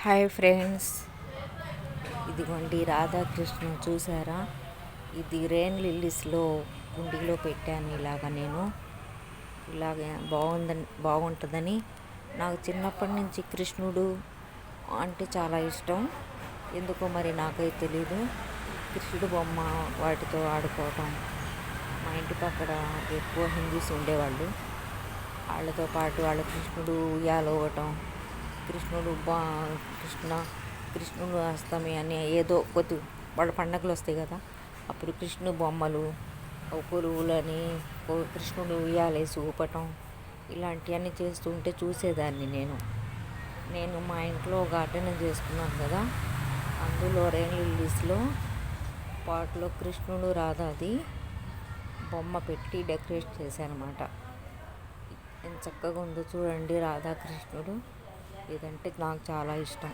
Hi friends, ఇదిగోండి రాధాకృష్ణ చూసారా? ఇది రెయిన్ లిల్లీస్లో కుండీలో పెట్టాను. నేను బాగుంటుందని నాకు చిన్నప్పటి నుంచి కృష్ణుడు అంటే చాలా ఇష్టం. ఎందుకో మరి నాకైతే తెలీదు. కృష్ణుడు బొమ్మ వాటితో ఆడుకోవటం, మా ఇంటి పక్కన ఎక్కువ హిందూస్ ఉండేవాళ్ళు. వాళ్ళతో పాటు వాళ్ళ కృష్ణుడు ఉయ్యాలవ్వటం, కృష్ణుడు అష్టమి అని ఏదో వాళ్ళ పండగలు వస్తాయి కదా, అప్పుడు కృష్ణుడు బొమ్మలు, కొలువులని, కృష్ణుడు ఉయ్యాలేసి ఊపటం, ఇలాంటివన్నీ చేస్తుంటే చూసేదాన్ని. నేను మా ఇంట్లో గార్డెన్ చేసుకున్నాను కదా, అందులో రెయిన్ లిల్లీస్లో పాట్లో కృష్ణుడు రాధాది బొమ్మ పెట్టి డెకరేట్ చేశాను అన్నమాట. ఎంత చక్కగా ఉందో చూడండి రాధాకృష్ణుడు. ఇదంటే నాకు చాలా ఇష్టం.